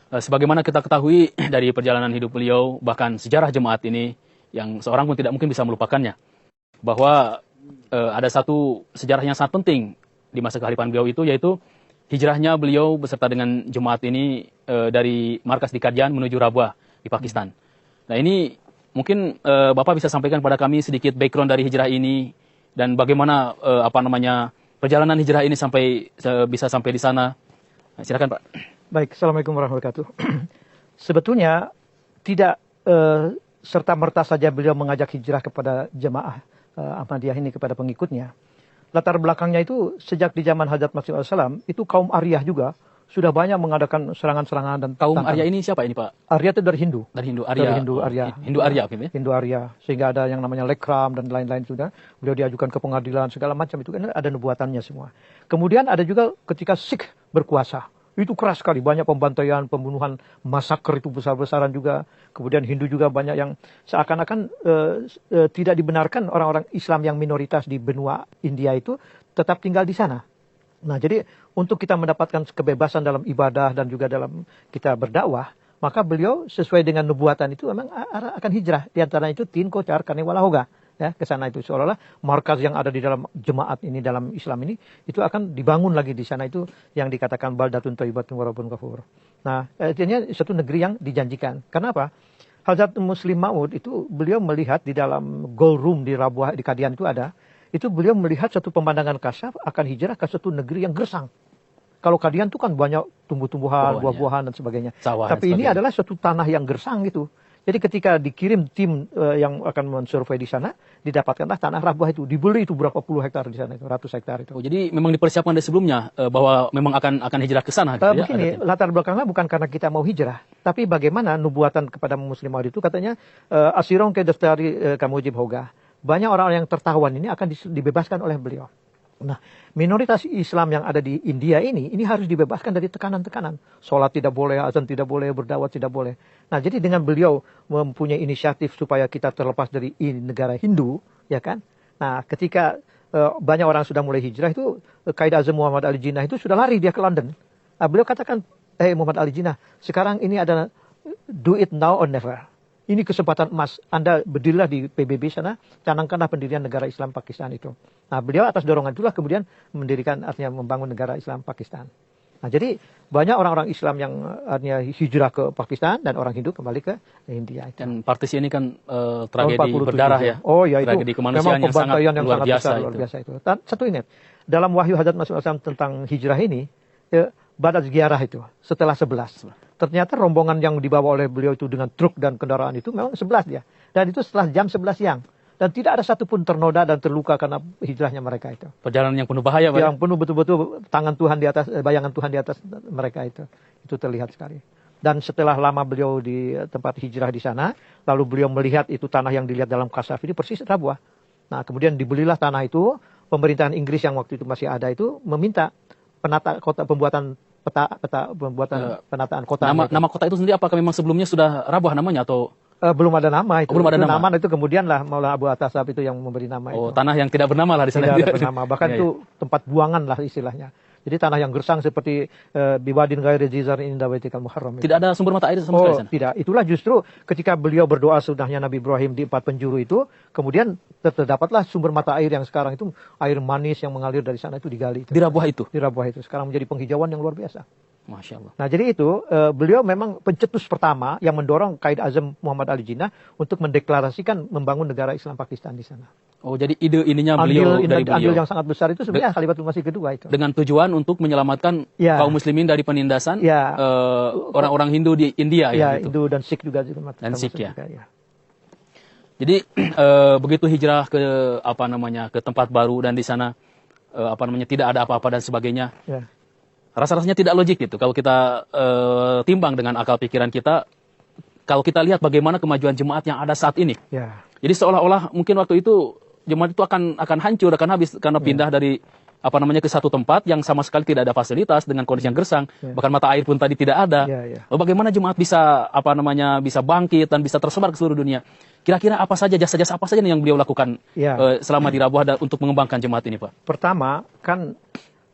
Sebagaimana kita ketahui dari perjalanan hidup beliau, bahkan sejarah jemaat ini yang seorang pun tidak mungkin bisa melupakannya, bahwa ada satu sejarah yang sangat penting di masa kekhalifahan beliau itu, yaitu hijrahnya beliau beserta dengan jemaat ini dari markas di Kajian menuju Rabwah di Pakistan. Nah ini mungkin Bapak bisa sampaikan pada kami sedikit background dari hijrah ini dan bagaimana perjalanan hijrah ini bisa sampai di sana. Nah, silakan Pak. Baik, Assalamualaikum warahmatullahi wabarakatuh. Sebetulnya tidak serta-merta saja beliau mengajak hijrah kepada jemaah Ahmadiyah ini, kepada pengikutnya. Latar belakangnya itu sejak di zaman Hadrat Masih Al-Salam, itu kaum Aryah juga sudah banyak mengadakan serangan-serangan dan kaum Arya ini siapa ini Pak? Arya itu dari Hindu. Dari Hindu Arya. Hindu Arya gitu ya? Hindu Arya. Sehingga ada yang namanya Lekram dan lain-lain sudah. Beliau diajukan ke pengadilan segala macam itu kan ada nubuatannya semua. Kemudian ada juga ketika Sikh berkuasa. Itu keras sekali, banyak pembantaian, pembunuhan, masaker itu besar-besaran juga. Kemudian Hindu juga banyak yang seakan-akan tidak dibenarkan orang-orang Islam yang minoritas di benua India itu tetap tinggal di sana. Nah jadi untuk kita mendapatkan kebebasan dalam ibadah dan juga dalam kita berdakwah, maka beliau sesuai dengan nubuatan itu memang akan hijrah. Di antara itu Tin Kocar Kanewala Hoga. Ya, ke sana itu seolah-olah markas yang ada di dalam jemaat ini, dalam Islam ini, itu akan dibangun lagi di sana, itu yang dikatakan baldatun thayyibatun wa rabbun ghafur. Nah, artinya satu negeri yang dijanjikan. Kenapa? Hazrat Muslim Maud itu beliau melihat di dalam gold room di Rabwah di Kadian itu ada, itu beliau melihat satu pemandangan kasyaf akan hijrah ke satu negeri yang gersang. Kalau Kadian itu kan banyak tumbuh-tumbuhan, buah-buahan dan sebagainya. Sawah, tapi ini adalah suatu tanah yang gersang gitu. Jadi ketika dikirim tim yang akan mensurvei di sana, didapatkanlah tanah Rabwah itu. Dibeli itu berapa puluh hektar di sana, itu ratus hektar itu. Oh, jadi memang dipersiapkan dari sebelumnya bahwa memang akan hijrah ke sana gitu begini, ya? Latar belakangnya bukan karena kita mau hijrah, tapi bagaimana nubuatan kepada Muslim Maud itu katanya Asirong ke Daftari Kamujib Hoga. Banyak orang yang tertawan ini akan dibebaskan oleh beliau. Nah, minoritas Islam yang ada di India ini harus dibebaskan dari tekanan-tekanan. Sholat tidak boleh, azan tidak boleh, berdakwah tidak boleh. Nah, jadi dengan beliau mempunyai inisiatif supaya kita terlepas dari negara Hindu, ya kan? Nah, ketika banyak orang sudah mulai hijrah itu, Qaid Azam Muhammad Ali Jinnah itu sudah lari dia ke London. Nah, beliau katakan, Muhammad Ali Jinnah, sekarang ini ada do it now or never. Ini kesempatan emas. Anda berdirilah di PBB sana, canangkanlah pendirian negara Islam Pakistan itu. Nah, beliau atas dorongan itulah kemudian mendirikan, artinya membangun negara Islam Pakistan. Nah, jadi banyak orang-orang Islam yang artinya hijrah ke Pakistan dan orang Hindu kembali ke India. Dan partisi ini kan tragedi berdarah ya. Oh ya, itu tragedi kemanusiaan memang pembantaian yang luar sangat biasa, besar, luar biasa itu. Satu ingat, dalam wahyu Hadrat Masih Al-Salam tentang hijrah ini, Badat Ziarah itu setelah 11. Ternyata rombongan yang dibawa oleh beliau itu dengan truk dan kendaraan itu memang 11 dia. Dan itu setelah jam 11 siang. Dan tidak ada satupun ternoda dan terluka karena hijrahnya mereka itu. Perjalanan yang penuh bahaya, Pak. Yang penuh betul-betul tangan Tuhan di atas, bayangan Tuhan di atas mereka itu. Itu terlihat sekali. Dan setelah lama beliau di tempat hijrah di sana, lalu beliau melihat itu tanah yang dilihat dalam kasaf ini persis Rabwah. Nah, kemudian dibelilah tanah itu, pemerintahan Inggris yang waktu itu masih ada itu meminta penata kota, pembuatan penataan kota. Nama kota itu sendiri apakah memang sebelumnya sudah Rabwah namanya atau belum ada nama itu? Belum ada nama. Nama itu kemudian lah Maulana Abu Atasab itu yang memberi nama itu. Oh, tanah yang tidak bernama lah di sana. Tidak bernama, bahkan itu tempat buangan lah istilahnya. Jadi tanah yang gersang seperti biwadin ghairi jizar inda baitikal muharram. Tidak ada sumber mata air sama sekali di sana. Tidak. Itulah justru ketika beliau berdoa sunnahnya Nabi Ibrahim di 4 penjuru itu, kemudian terdapatlah sumber mata air yang sekarang itu air manis yang mengalir dari sana itu digali. Di Rabwah itu? Di Rabwah itu. Sekarang menjadi penghijauan yang luar biasa. Masya Allah. Nah jadi itu beliau memang pencetus pertama yang mendorong Qaid Azam Muhammad Ali Jinnah untuk mendeklarasikan membangun negara Islam Pakistan di sana. Oh, jadi ide ininya beliau dari beliau. Andil yang sangat besar itu sebenarnya Khalifatul Masih kedua itu. Dengan tujuan untuk menyelamatkan kaum muslimin dari penindasan orang-orang Hindu di India ya. Gitu. Hindu dan Sikh juga. Dan Sikh ya. Jadi begitu hijrah ke ke tempat baru dan di sana tidak ada apa-apa dan sebagainya. Ya. Rasa-rasanya tidak logik gitu. Kalau kita timbang dengan akal pikiran kita, kalau kita lihat bagaimana kemajuan jemaat yang ada saat ini. Ya. Jadi seolah-olah mungkin waktu itu jemaat itu akan hancur, akan habis karena pindah dari ke satu tempat yang sama sekali tidak ada fasilitas dengan kondisi yang gersang, bahkan mata air pun tadi tidak ada. Lalu bagaimana jemaat bisa bisa bangkit dan bisa tersebar ke seluruh dunia? Kira-kira apa saja jasa-jasa apa saja yang beliau lakukan selama di Rabwah untuk mengembangkan jemaat ini, Pak? Pertama kan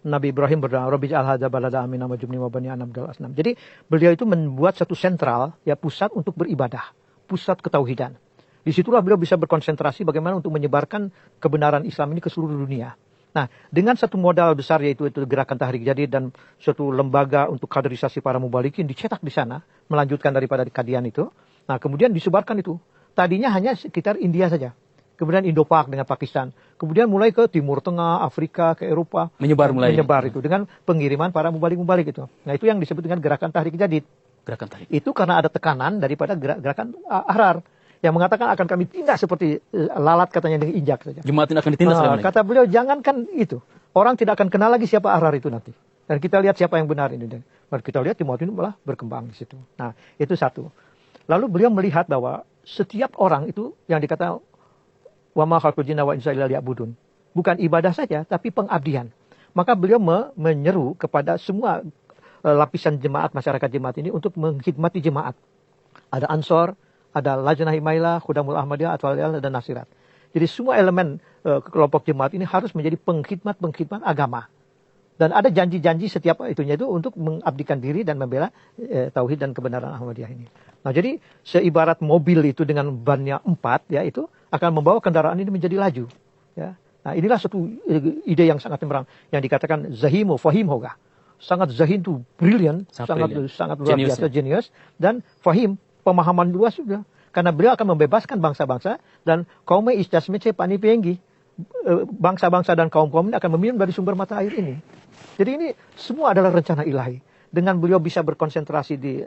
Nabi Ibrahim berdoa, Rabbi ja'al hadza balada aminan waj'alni wa bani an na'budal asnam. Jadi beliau itu membuat satu sentral, ya pusat untuk beribadah, pusat ketauhidan. Disitulah beliau bisa berkonsentrasi bagaimana untuk menyebarkan kebenaran Islam ini ke seluruh dunia. Nah, dengan satu modal besar yaitu gerakan Tahrik Jadid dan suatu lembaga untuk kaderisasi para mubalikin dicetak di sana, melanjutkan daripada Qadian itu. Nah, kemudian disebarkan itu. Tadinya hanya sekitar India saja. Kemudian Indo-Pak dengan Pakistan. Kemudian mulai ke Timur Tengah, Afrika, ke Eropa. Menyebar itu dengan pengiriman para mubalik-mubalik itu. Nah, itu yang disebut dengan gerakan Tahrik Jadid. Gerakan Tahrik. Itu karena ada tekanan daripada gerakan Ahrar yang mengatakan akan kami tindak seperti lalat katanya dengan injak saja. Jemaat ini akan ditindas. Kata beliau jangankan itu. Orang tidak akan kenal lagi siapa Ahrar itu nanti. Dan kita lihat siapa yang benar ini. Dan kita lihat jemaat ini malah berkembang di situ. Nah, itu satu. Lalu beliau melihat bahwa setiap orang itu yang dikatakan wa ma khalaqul jinna wa insa illa liya'budun. Bukan ibadah saja, tapi pengabdian. Maka beliau menyeru kepada semua lapisan jemaat, masyarakat jemaat ini untuk mengkhidmati jemaat. Ada Ansor, ada Lajnah Himailah, Khudamul Ahmadiyah, Atwaliyah, dan Nasirat. Jadi semua elemen kelompok jemaat ini harus menjadi pengkhidmat agama. Dan ada janji-janji setiap itunya itu untuk mengabdikan diri dan membela tauhid dan kebenaran Ahmadiyah ini. Nah, jadi seibarat mobil itu dengan bannya 4 ya itu akan membawa kendaraan ini menjadi laju. Ya. Nah, inilah satu ide yang sangat cemerlang yang dikatakan zahimu fahim hoga. Sangat zahim itu brilliant, sangat luar biasa genius dan fahim pemahaman luas sudah. Karena beliau akan membebaskan bangsa-bangsa dan kaum istasmece pani penggi. Bangsa-bangsa dan kaum-kaum ini akan meminum dari sumber mata air ini. Jadi ini semua adalah rencana ilahi. Dengan beliau bisa berkonsentrasi di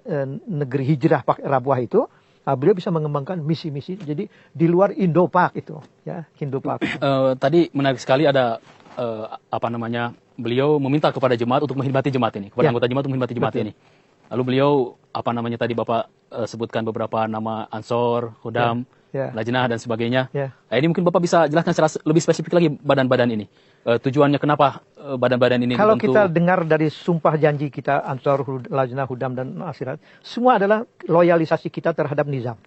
negeri hijrah Rabuah itu, beliau bisa mengembangkan misi-misi. Jadi di luar Indo-Pak itu, ya Indo-Pak. Tadi menarik sekali ada beliau meminta kepada jemaat untuk menghormati jemaat ini, kepada anggota jemaat untuk menghormati jemaat ini. Lalu beliau tadi Bapak sebutkan beberapa nama Ansor, Khudam, Lajnah dan sebagainya. Nah, ini mungkin Bapak bisa jelaskan secara lebih spesifik lagi badan-badan ini. Tujuannya kenapa badan-badan ini kalau dibentuk? Kita dengar dari sumpah janji kita Ansor, Lajnah, Khudam dan Nasirat, semua adalah loyalisasi kita terhadap nizam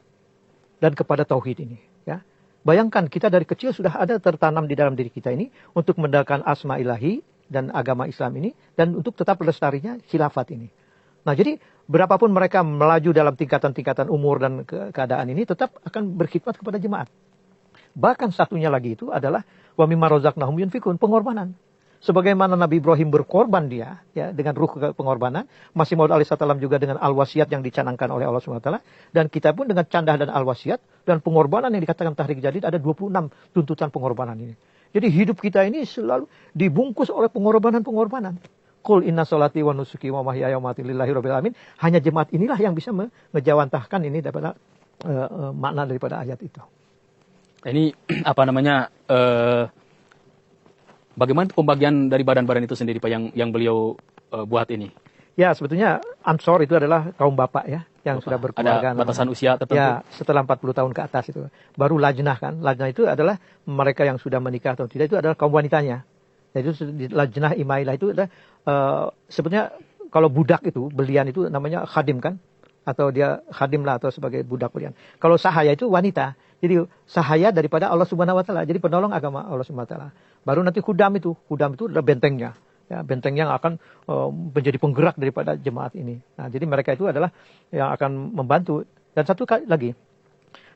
dan kepada tauhid ini, ya. Bayangkan kita dari kecil sudah ada tertanam di dalam diri kita ini untuk menegakkan asma ilahi dan agama Islam ini dan untuk tetap lestarinya khilafat ini. Nah, jadi berapapun mereka melaju dalam tingkatan-tingkatan umur dan keadaan ini tetap akan berkhidmat kepada jemaat. Bahkan satunya lagi itu adalah wa mimma razaqnahum yunfikun, pengorbanan. Sebagaimana Nabi Ibrahim berkorban dia ya dengan ruh pengorbanan, Masih Maud alaihissalam juga dengan al-wasiat yang dicanangkan oleh Allah SWT, dan kita pun dengan candah dan al-wasiat dan pengorbanan yang dikatakan Tahrik Jadid ada 26 tuntutan pengorbanan ini. Jadi hidup kita ini selalu dibungkus oleh pengorbanan-pengorbanan. Qul inna sholati wa nusuki wa mahyaya wa mamati lillahi rabbil alamin. Hanya jemaat inilah yang bisa mengejawantahkan ini daripada makna daripada ayat itu. Ini bagaimana pembagian dari badan-badan itu sendiri Pak yang beliau buat ini? Ya, sebetulnya Ansor itu adalah kaum bapak ya yang sudah berkeluarga. Ada batasan usia tertentu? Ya, setelah 40 tahun ke atas itu. Baru Lajnah kan. Lajnah itu adalah mereka yang sudah menikah atau tidak, itu adalah kaum wanitanya. Jadi Lajnah Imailah itu adalah sebetulnya kalau budak itu, belian itu namanya khadim kan? Atau dia khadim lah atau sebagai budak belian. Kalau sahaya itu wanita. Jadi sahaya daripada Allah Subhanahu wa taala. Jadi penolong agama Allah Subhanahu wa taala. Baru nanti khudam itu adalah bentengnya. Ya, benteng yang akan menjadi penggerak daripada jemaat ini. Nah, jadi mereka itu adalah yang akan membantu. Dan satu kali lagi,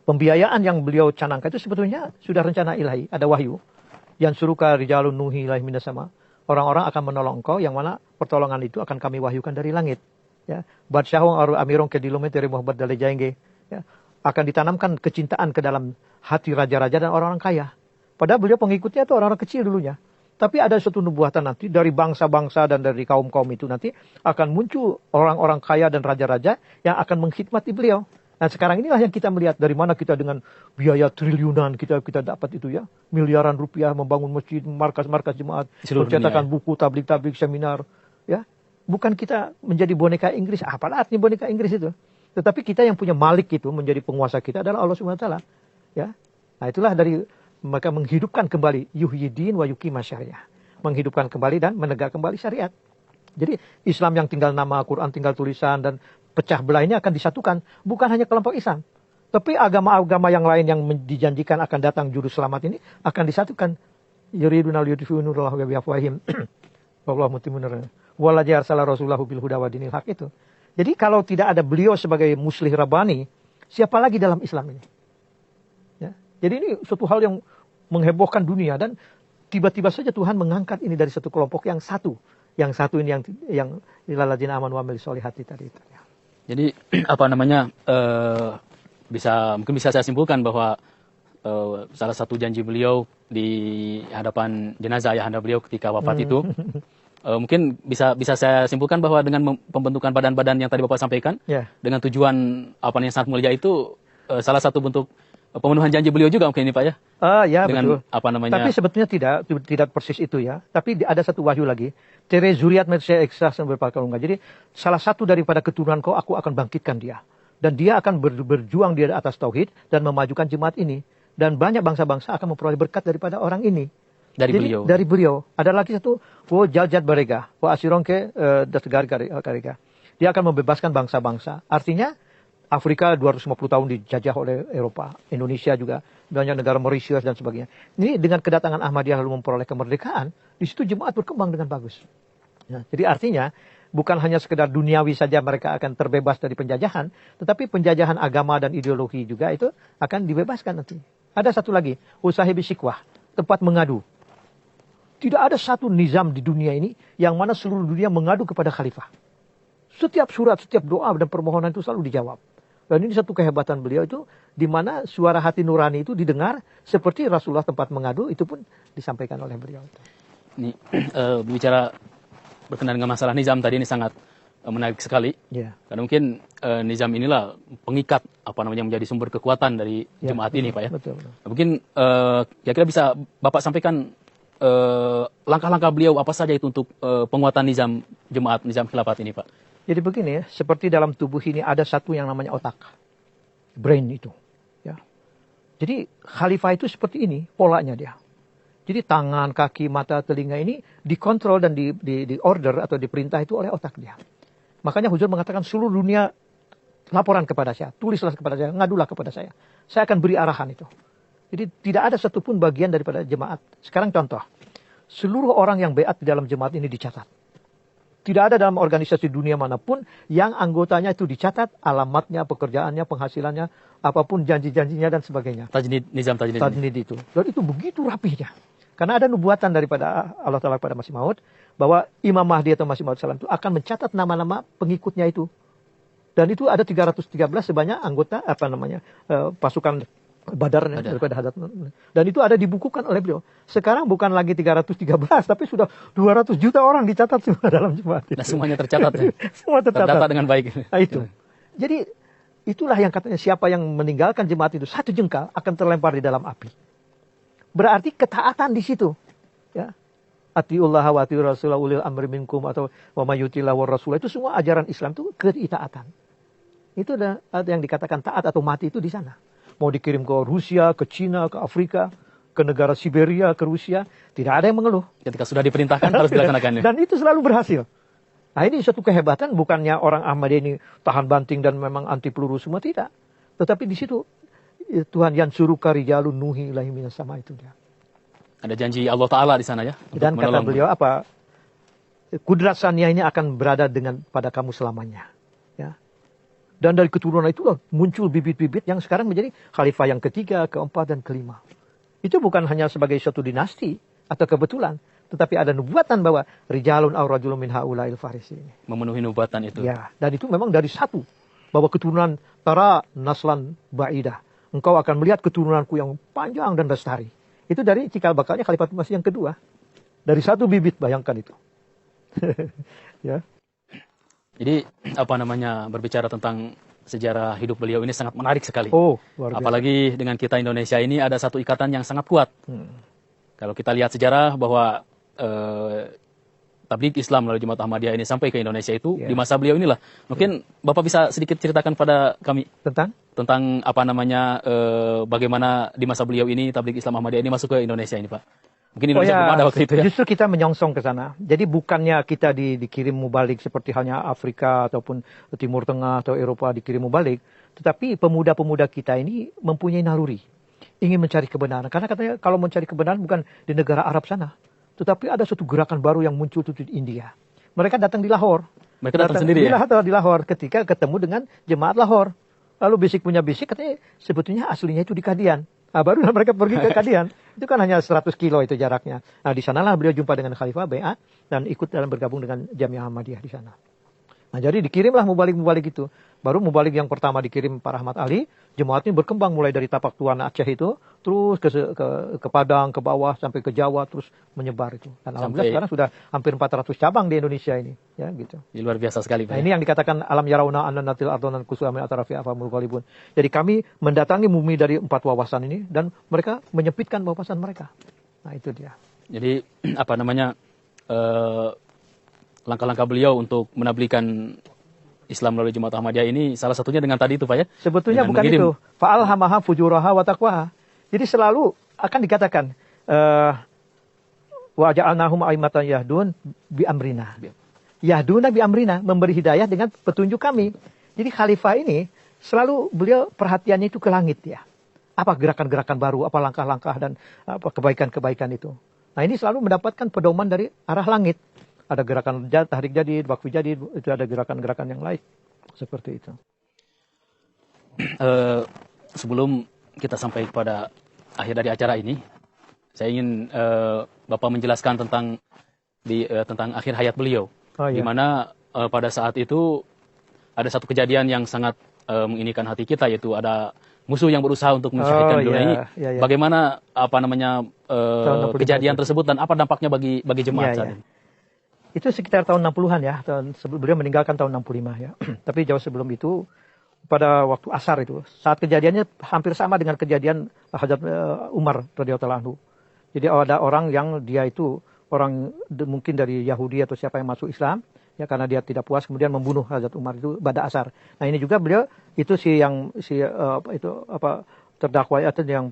pembiayaan yang beliau canangkan itu sebetulnya sudah rencana ilahi, ada wahyu. Yang suruka rijalun nuhi ilahi minas sama. Orang-orang akan menolong engkau yang mana pertolongan itu akan kami wahyukan dari langit. Ya, badsyahung aru amirong kedilometri Muhammad dalai jengge. Ya, akan ditanamkan kecintaan ke dalam hati raja-raja dan orang-orang kaya. Padahal beliau pengikutnya itu orang-orang kecil dulunya. Tapi ada suatu nubuatan nanti dari bangsa-bangsa dan dari kaum-kaum itu nanti akan muncul orang-orang kaya dan raja-raja yang akan mengkhidmati beliau. Nah, sekarang inilah yang kita melihat dari mana kita dengan biaya triliunan kita dapat itu ya, miliaran rupiah membangun masjid, markas-markas jemaat, percetakan buku, tablik-tablik, seminar, ya. Bukan kita menjadi boneka Inggris, apalah artinya boneka Inggris itu. Tetapi kita yang punya malik itu menjadi penguasa kita adalah Allah Subhanahu wa taala. Ya. Nah, itulah dari mereka menghidupkan kembali yuhyidin wa yuqima syariah. Menghidupkan kembali dan menegakkan kembali syariat. Jadi Islam yang tinggal nama, Quran tinggal tulisan dan pecah belah ini akan disatukan. Bukan hanya kelompok Islam. Tapi agama-agama yang lain yang dijanjikan akan datang juru selamat ini akan disatukan. Yuriduna liyudfi'u nurallahi bi afwahihim. Allah mutimunir. Walaji arsala rasulahu bil huda wa dinil haq itu. Jadi kalau tidak ada beliau sebagai muslih rabbani, siapa lagi dalam Islam ini? Ya. Jadi ini suatu hal yang menghebohkan dunia dan tiba-tiba saja Tuhan mengangkat ini dari satu kelompok yang satu. Yang satu ini yang lilladzina amanu wa amilus solihati tadi itu. Ya. Jadi apa namanya mungkin bisa saya simpulkan bahwa salah satu janji beliau di hadapan jenazah ayahanda beliau ketika wafat itu mungkin bisa saya simpulkan bahwa dengan pembentukan badan-badan yang tadi Bapak sampaikan dengan tujuan apa yang sangat mulia itu salah satu bentuk pemenuhan janji beliau juga mungkin ini Pak ya. Ya dengan, betul. Apa namanya? Tapi sebetulnya tidak persis itu ya. Tapi ada satu wahyu lagi. Tere zuriat mersia ekstras berpakalunga. Jadi salah satu daripada keturunan kau aku akan bangkitkan dia. Dan dia akan berjuang di atas tauhid dan memajukan jemaat ini. Dan banyak bangsa-bangsa akan memperoleh berkat daripada orang ini. Dari beliau. Ada lagi satu, jaljat barega, asirongke dasgar karega. Dia akan membebaskan bangsa-bangsa. Artinya Afrika 250 tahun dijajah oleh Eropa, Indonesia juga, banyak negara Mauritius dan sebagainya. Ini dengan kedatangan Ahmadiyah lalu memperoleh kemerdekaan, di situ jemaat berkembang dengan bagus. Ya, jadi artinya bukan hanya sekedar duniawi saja mereka akan terbebas dari penjajahan, tetapi penjajahan agama dan ideologi juga itu akan dibebaskan nanti. Ada satu lagi, usahibi sikwah, tempat mengadu. Tidak ada satu nizam di dunia ini yang mana seluruh dunia mengadu kepada khalifah. Setiap surat, setiap doa dan permohonan itu selalu dijawab. Dan ini satu kehebatan beliau itu, di mana suara hati nurani itu didengar seperti Rasulullah tempat mengadu, itu pun disampaikan oleh beliau. Ini bicara berkenaan dengan masalah nizam tadi ini sangat menarik sekali. Karena mungkin nizam inilah pengikat menjadi sumber kekuatan dari jemaat ini Pak ya. Betul. Mungkin kira-kira bisa Bapak sampaikan langkah-langkah beliau apa saja itu untuk penguatan nizam jemaat, nizam khilafat ini Pak. Jadi begini ya, seperti dalam tubuh ini ada satu yang namanya otak. Brain itu. Ya. Jadi khalifah itu seperti ini polanya dia. Jadi tangan, kaki, mata, telinga ini dikontrol dan di order atau diperintah itu oleh otak dia. Makanya Huzur mengatakan seluruh dunia laporan kepada saya, tulislah kepada saya, ngadulah kepada saya. Saya akan beri arahan itu. Jadi tidak ada satupun bagian daripada jemaat. Sekarang contoh, seluruh orang yang beat di dalam jemaat ini dicatat. Tidak ada dalam organisasi dunia manapun yang anggotanya itu dicatat, alamatnya, pekerjaannya, penghasilannya, apapun janji-janjinya dan sebagainya. Nizam tajnid itu. Dan itu begitu rapihnya. Karena ada nubuatan daripada Allah Ta'ala kepada Masih Maud, bahwa Imam Mahdi atau Masih Maud Salam itu akan mencatat nama-nama pengikutnya itu. Dan itu ada 313 sebanyak anggota, pasukan Badar. Daripada Hadat. Dan itu ada dibukukan oleh beliau. Sekarang bukan lagi 313, tapi sudah 200 juta orang dicatat semua dalam jemaat itu. Nah, semuanya tercatat ya? Semua tercatat. Terdata dengan baik. Nah, itu. Jadi itulah yang katanya siapa yang meninggalkan jemaat itu satu jengkal akan terlempar di dalam api. Berarti ketaatan di situ. Ya. Atiullah wa atiur rasulah ulil amri minkum atau wa mayyutillah wa rasulah, itu semua ajaran Islam itu ketaatan. Itu ada yang dikatakan taat atau mati itu di sana. Mau dikirim ke Rusia, ke Cina, ke Afrika, ke negara Siberia, ke Rusia, tidak ada yang mengeluh. Ketika sudah diperintahkan harus dilaksanakan. Dan itu selalu berhasil. Nah ini satu kehebatan, bukannya orang Ahmadiyah ini tahan banting dan memang anti peluru semua, tidak. Tetapi di situ Tuhan yang suruh karijalun nuhi ilahi minas sama itu dia. Ada janji Allah Ta'ala di sana ya. Dan kata beliau apa? Kudrat sania ini akan berada pada kamu selamanya. Ya. Dan dari keturunan itu muncul bibit-bibit yang sekarang menjadi khalifah yang ketiga, keempat, dan kelima. Itu bukan hanya sebagai suatu dinasti atau kebetulan. Tetapi ada nubuatan bahwa rijalun aw rajulun min haula'il farisi ini. Memenuhi nubuatan itu. Ya, dan itu memang dari satu. Bahwa keturunan tara naslan ba'idah. Engkau akan melihat keturunanku yang panjang dan lestari. Itu dari cikal bakalnya Khalifah Masih yang kedua. Dari satu bibit, bayangkan itu. Ya. Jadi berbicara tentang sejarah hidup beliau ini sangat menarik sekali. Oh, luar biasa. Apalagi dengan kita Indonesia ini ada satu ikatan yang sangat kuat. Kalau kita lihat sejarah bahwa tabligh Islam melalui Jemaat Ahmadiyah ini sampai ke Indonesia itu di masa beliau inilah. Mungkin Bapak bisa sedikit ceritakan pada kami tentang bagaimana di masa beliau ini tabligh Islam Ahmadiyah ini masuk ke Indonesia ini, Pak. Mungkin Indonesia belum ada waktu itu ya. Justru kita menyongsong ke sana. Jadi bukannya kita dikirim mubalik seperti halnya Afrika ataupun Timur Tengah atau Eropa dikirim mubalik, tetapi pemuda-pemuda kita ini mempunyai naluri, ingin mencari kebenaran. Karena katanya kalau mencari kebenaran bukan di negara Arab sana, Tetapi ada suatu gerakan baru yang muncul di India. Mereka datang di Lahore. Mereka datang sendiri ya? Di Lahore ketika ketemu dengan jemaat Lahore. Lalu bisik punya bisik katanya sebetulnya aslinya itu di Kadian. Nah, baru mereka pergi ke Kadian. Itu kan hanya 100 kilo itu jaraknya. Nah, di sanalah beliau jumpa dengan Khalifah Bai'at dan ikut dalam bergabung dengan Jamiah Ahmadiyah di sana. Nah, jadi dikirimlah mubalik-mubalik itu. Baru mubalik yang pertama dikirim Pak Rahmat Ali, jemaat ini berkembang mulai dari Tapak Tuan Aceh itu, terus ke Padang, ke bawah, sampai ke Jawa, terus menyebar itu. Dan alhamdulillah sekarang sudah hampir 400 cabang di Indonesia ini. Ya, gitu. Luar biasa sekali Pak. Nah, ini yang dikatakan alam yarauna annatil ardonan kusuamin atarafi afamul ghalibun. Jadi kami mendatangi bumi dari 4 wawasan ini, dan mereka menyempitkan wawasan mereka. Nah, itu dia. Jadi, apa namanya, langkah-langkah beliau untuk menablikan Islam melalui Jemaat Ahmadiyah ini salah satunya dengan tadi itu Pak ya? Sebetulnya dengan bukan mengirim. itu. Fa'alhamaha fujuraha wa taqwaha. Jadi selalu akan dikatakan wa ja'alnahum a'immatan yahdun bi amrina. Yahduna bi amrina, memberi hidayah dengan petunjuk kami. Jadi khalifah ini selalu beliau perhatiannya itu ke langit ya. Apa gerakan-gerakan baru, apa langkah-langkah dan apa kebaikan-kebaikan itu. Nah, ini selalu mendapatkan pedoman dari arah langit. Ada gerakan tahrik jadid, wakfi jadid, itu ada gerakan-gerakan yang lain. Seperti itu. Sebelum kita sampai kepada akhir dari acara ini, saya ingin Bapak menjelaskan tentang akhir hayat beliau. Oh, iya. Di mana pada saat itu ada satu kejadian yang sangat menginikan hati kita, yaitu ada musuh yang berusaha untuk mensyahidkan beliau ini. Iya. Bagaimana kejadian tersebut dan apa dampaknya bagi jemaat saat ini? Itu sekitar tahun 60-an ya. Beliau meninggalkan tahun 65 ya. Tapi jauh sebelum itu, pada waktu asar itu, saat kejadiannya hampir sama dengan kejadian Hadrat Umar radhiyallahu anhu. Jadi ada orang yang dia itu orang mungkin dari Yahudi atau siapa yang masuk Islam, ya karena dia tidak puas kemudian membunuh Hadrat Umar itu pada asar. Nah, ini juga beliau itu terdakwa atau yang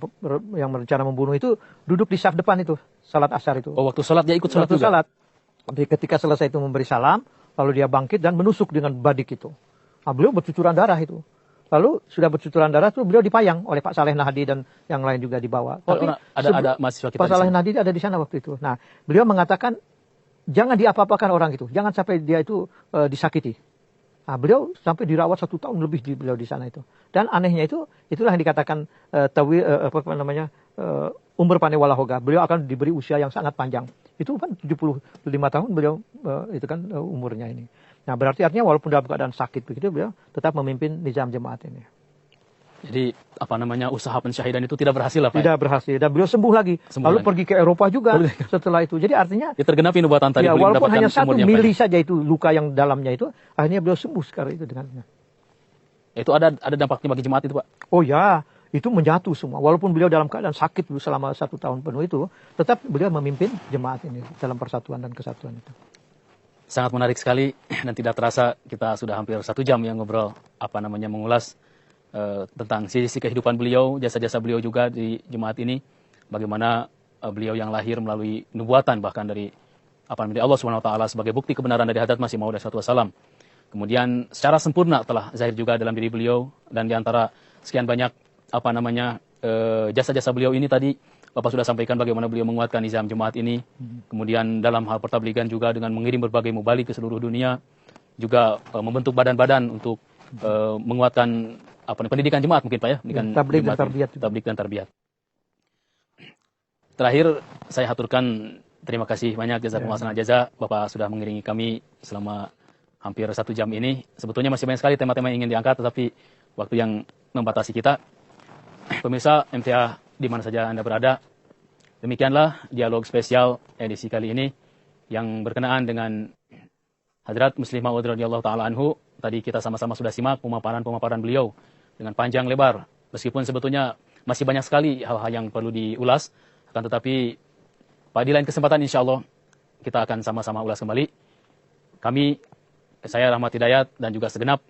berencana membunuh itu duduk di saf depan itu salat asar itu. Oh, waktu salat dia ikut salat juga. Salat. Jadi ketika selesai itu memberi salam, lalu dia bangkit dan menusuk dengan badik itu. Nah, beliau bercucuran darah itu. Lalu sudah bercucuran darah itu beliau dipayang oleh Pak Saleh Nahdi dan yang lain juga dibawa. Tapi ada mahasiswa kita. Pak Saleh Nahdi ada di sana waktu itu. Nah, beliau mengatakan jangan diapa-apakan orang itu, jangan sampai dia itu disakiti. Nah, beliau sampai dirawat 1 tahun lebih beliau di sana itu. Dan anehnya itulah yang dikatakan umur panewala hoga. Beliau akan diberi usia yang sangat panjang. Itu kan 75 tahun beliau itu kan umurnya ini. Nah, berarti artinya walaupun dalam keadaan sakit begitu beliau tetap memimpin nizam jemaat ini. Jadi usaha pensyahidan itu tidak berhasil Pak? Tidak berhasil dan beliau sembuh lagi. Lalu pergi ke Eropa juga setelah itu. Jadi artinya tergenapi nubuatan tadi. Ya, walaupun hanya 1 mili saja itu luka yang dalamnya itu, akhirnya beliau sembuh sekarang itu dengannya. Itu ada dampaknya bagi jemaat itu Pak? Oh ya, itu menjatuh semua. Walaupun beliau dalam keadaan sakit selama 1 tahun penuh itu, tetap beliau memimpin jemaat ini dalam persatuan dan kesatuan itu. Sangat menarik sekali dan tidak terasa kita sudah hampir 1 jam yang ngobrol mengulas tentang sisi kehidupan beliau, jasa-jasa beliau juga di jemaat ini, bagaimana beliau yang lahir melalui nubuatan bahkan dari Allah SWT sebagai bukti kebenaran dari Hadrat Masih Maud SAW. Kemudian secara sempurna telah zahir juga dalam diri beliau, dan diantara sekian banyak jasa-jasa beliau ini tadi Bapak sudah sampaikan bagaimana beliau menguatkan nizam jemaat ini. Kemudian dalam hal pertabligan juga dengan mengirim berbagai mubalik ke seluruh dunia, juga membentuk badan-badan untuk menguatkan pendidikan jemaat mungkin Pak ya, tabligh dan tarbiyat. Terakhir saya haturkan terima kasih banyak jazakumullah khairan jaza, Bapak sudah mengiringi kami selama hampir 1 jam ini. Sebetulnya masih banyak sekali tema-tema yang ingin diangkat, tetapi waktu yang membatasi kita. Pemirsa MTA di mana saja Anda berada, demikianlah dialog spesial edisi kali ini yang berkenaan dengan Hadrat Muslim Maud radhiyallahu taala anhu. Tadi kita sama-sama sudah simak pemaparan beliau dengan panjang lebar. Meskipun sebetulnya masih banyak sekali hal-hal yang perlu diulas, akan tetapi pada lain kesempatan insya Allah kita akan sama-sama ulas kembali. Saya Rahmat Hidayat dan juga segenap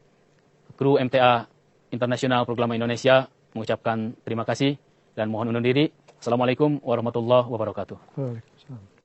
kru MTA Internasional Program Indonesia mengucapkan terima kasih dan mohon undur diri. Assalamualaikum warahmatullahi wabarakatuh. Waalaikumsalam.